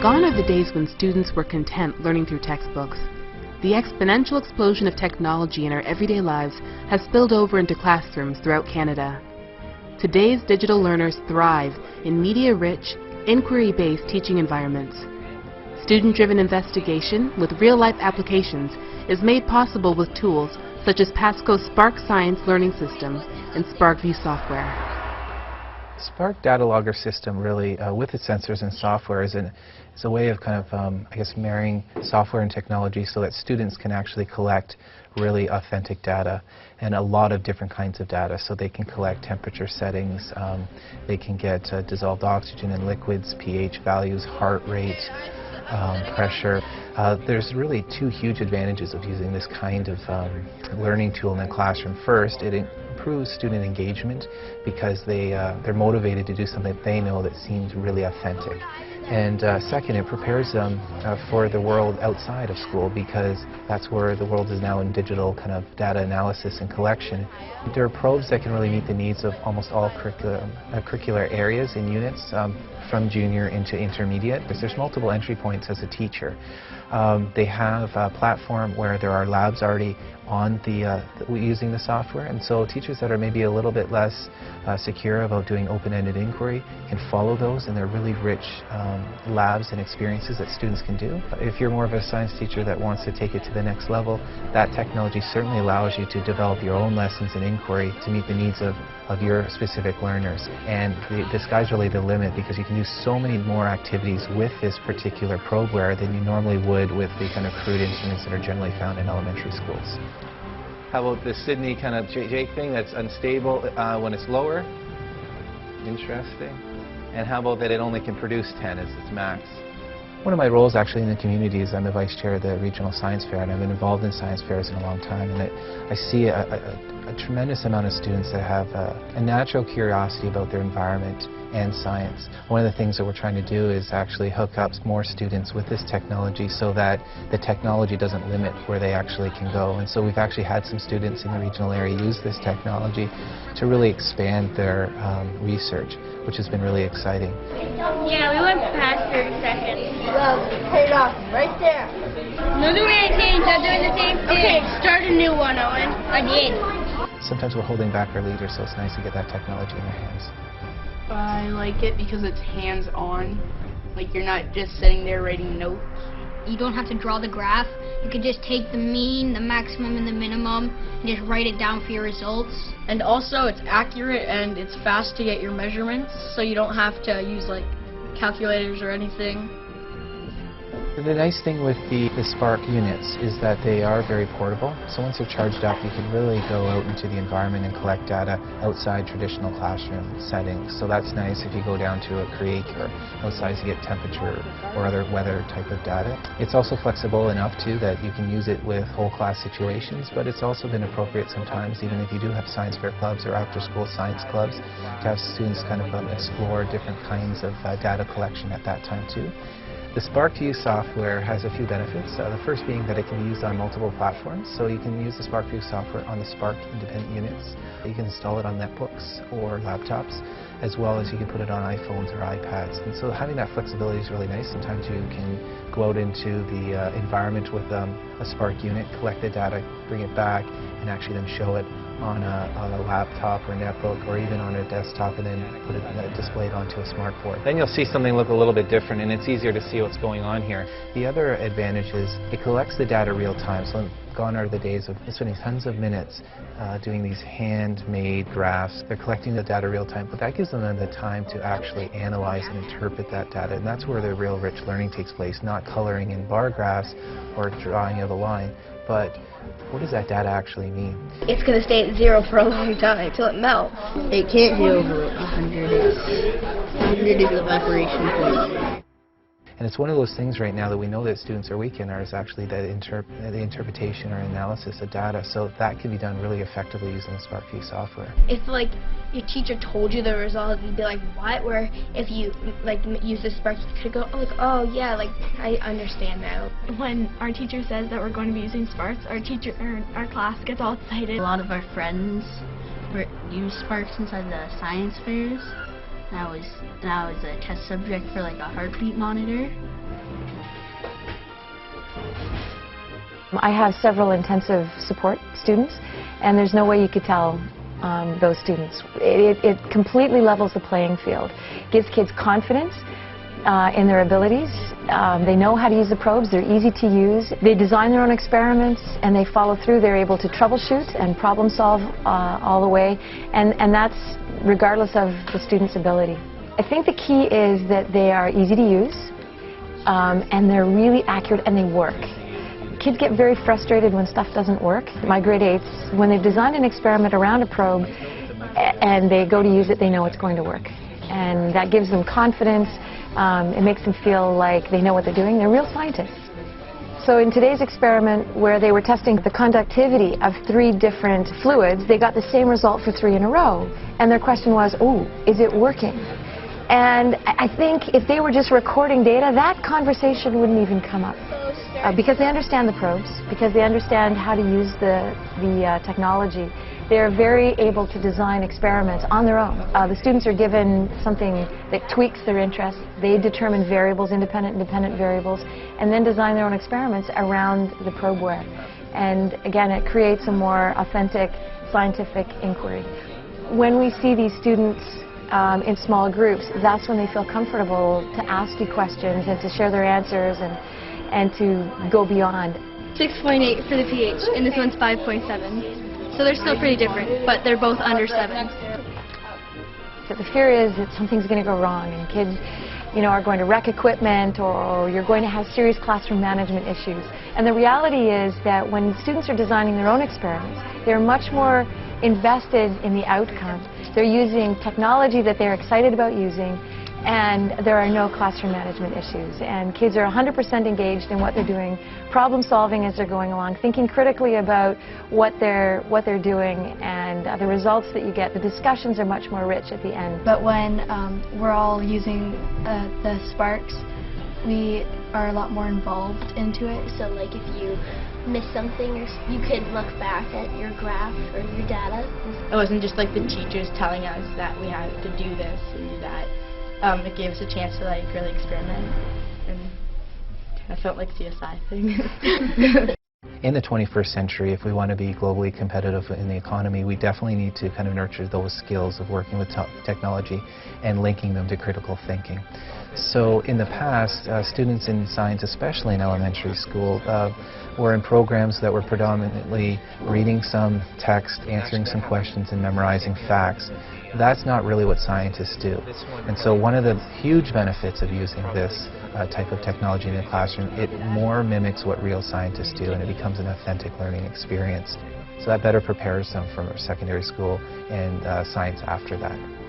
Gone are the days when students were content learning through textbooks. The exponential explosion of technology in our everyday lives has spilled over into classrooms throughout Canada. Today's digital learners thrive in media-rich, inquiry-based teaching environments. Student-driven investigation with real-life applications is made possible with tools such as Pasco's Spark Science Learning System and SPARKvue software. Spark data logger system really, with its sensors and software, is a way of kind of, I guess, marrying software and technology so that students can actually collect really authentic data and a lot of different kinds of data. So they can collect temperature settings, they can get dissolved oxygen in liquids, pH values, heart rate, pressure. There's really two huge advantages of using this kind of learning tool in the classroom. First, it improves student engagement because they're motivated to do something they know that seems really authentic. And second, it prepares them for the world outside of school, because that's where the world is now in digital kind of data analysis and collection. There are probes that can really meet the needs of almost all curricular areas and units, from junior into intermediate, because there's multiple entry points as a teacher. They have a platform where there are labs already on using the software, and so teachers that are maybe a little bit less secure about doing open-ended inquiry can follow those, and they're really rich labs and experiences that students can do. If you're more of a science teacher that wants to take it to the next level, that technology certainly allows you to develop your own lessons in inquiry to meet the needs of your specific learners. And the sky's really the limit, because you can do so many more activities with this particular probeware than you normally would with the kind of crude instruments that are generally found in elementary schools. How about the Sydney kind of Jake thing that's unstable when it's lower? Interesting. And how about that it only can produce 10 as its max? One of my roles actually in the community is I'm the vice chair of the regional science fair, and I've been involved in science fairs in a long time, and I see a tremendous amount of students that have a natural curiosity about their environment and science. One of the things that we're trying to do is actually hook up more students with this technology so that the technology doesn't limit where they actually can go. And so we've actually had some students in the regional area use this technology to really expand their research, which has been really exciting. Yeah, we went past 30 seconds. Well, pay it off right there. No doing anything, not doing the same thing. Okay, start a new one, Owen. I did. Sometimes we're holding back our leaders, so it's nice to get that technology in their hands. I like it because it's hands-on. Like, you're not just sitting there writing notes. You don't have to draw the graph. You can just take the mean, the maximum, and the minimum, and just write it down for your results. And also, it's accurate and it's fast to get your measurements, so you don't have to use, like, calculators or anything. The nice thing with the Spark units is that they are very portable. So once they're charged up, you can really go out into the environment and collect data outside traditional classroom settings. So that's nice if you go down to a creek or outside to get temperature or other weather type of data. It's also flexible enough too that you can use it with whole class situations, but it's also been appropriate sometimes, even if you do have science fair clubs or after school science clubs, to have students kind of explore different kinds of data collection at that time too. The SPARKvue software has a few benefits. The first being that it can be used on multiple platforms. So you can use the SPARKvue software on the Spark independent units. You can install it on netbooks or laptops, as well as you can put it on iPhones or iPads. And so having that flexibility is really nice. Sometimes you can go out into the environment with a Spark unit, collect the data, bring it back, and actually then show it on a laptop or netbook or even on a desktop, and then put it displayed onto a smartboard. Then you'll see something look a little bit different, and it's easier to see what's going on here. The other advantage is it collects the data real time. So gone are the days of spending tons of minutes doing these handmade graphs. They're collecting the data real time, but that gives them the time to actually analyze and interpret that data, and that's where the real rich learning takes place, not coloring in bar graphs or drawing of a line, but what does that data actually mean? It's going to stay at 0 for a long time until it melts. It can't be over 100. 100 is the evaporation point. And it's one of those things right now that we know that students are weak in is actually the interpretation or analysis of data. So that can be done really effectively using the SPARKvue software. If like your teacher told you the result, you'd be like, what? Where if you like use the Spark, you could go, oh yeah, like I understand now. When our teacher says that we're going to be using Sparks, our class gets all excited. A lot of our friends used Sparks inside the science fairs. That was a test subject for like a heartbeat monitor. I have several intensive support students, and there's no way you could tell those students. It completely levels the playing field, gives kids confidence in their abilities. They know how to use the probes, they're easy to use. They design their own experiments and they follow through. They're able to troubleshoot and problem solve all the way, and that's regardless of the student's ability. I think the key is that they are easy to use and they're really accurate and they work. Kids get very frustrated when stuff doesn't work. My grade 8s, when they've designed an experiment around a probe and they go to use it, they know it's going to work. And that gives them confidence. It makes them feel like they know what they're doing. They're real scientists. So in today's experiment, where they were testing the conductivity of 3 different fluids, they got the same result for 3 in a row. And their question was, ooh, is it working? And I think if they were just recording data, that conversation wouldn't even come up. Because they understand the probes, because they understand how to use the technology, they're very able to design experiments on their own. The students are given something that tweaks their interests. They determine variables, independent and dependent variables, and then design their own experiments around the probeware. And again, it creates a more authentic scientific inquiry. When we see these students in small groups, that's when they feel comfortable to ask you questions and to share their answers and to go beyond. 6.8 for the pH, and this one's 5.7. So they're still pretty different, but they're both under 7. So the fear is that something's going to go wrong, and kids, are going to wreck equipment, or you're going to have serious classroom management issues. And the reality is that when students are designing their own experiments, they're much more invested in the outcome. They're using technology that they're excited about using, and there are no classroom management issues. And kids are 100% engaged in what they're doing, problem solving as they're going along, thinking critically about what they're doing, and the results that you get. The discussions are much more rich at the end. But when we're all using the Sparks, we are a lot more involved into it. So like if you miss something, you could look back at your graph or your data. It wasn't just like the teachers telling us that we had to do this and do that. It gave us a chance to like really experiment, and I felt like CSI thing. In the 21st century, if we want to be globally competitive in the economy, we definitely need to kind of nurture those skills of working with technology and linking them to critical thinking. So in the past, students in science, especially in elementary school, were in programs that were predominantly reading some text, answering some questions, and memorizing facts. That's not really what scientists do. And so one of the huge benefits of using this type of technology in the classroom, it more mimics what real scientists do, and it becomes an authentic learning experience. So that better prepares them for secondary school and science after that.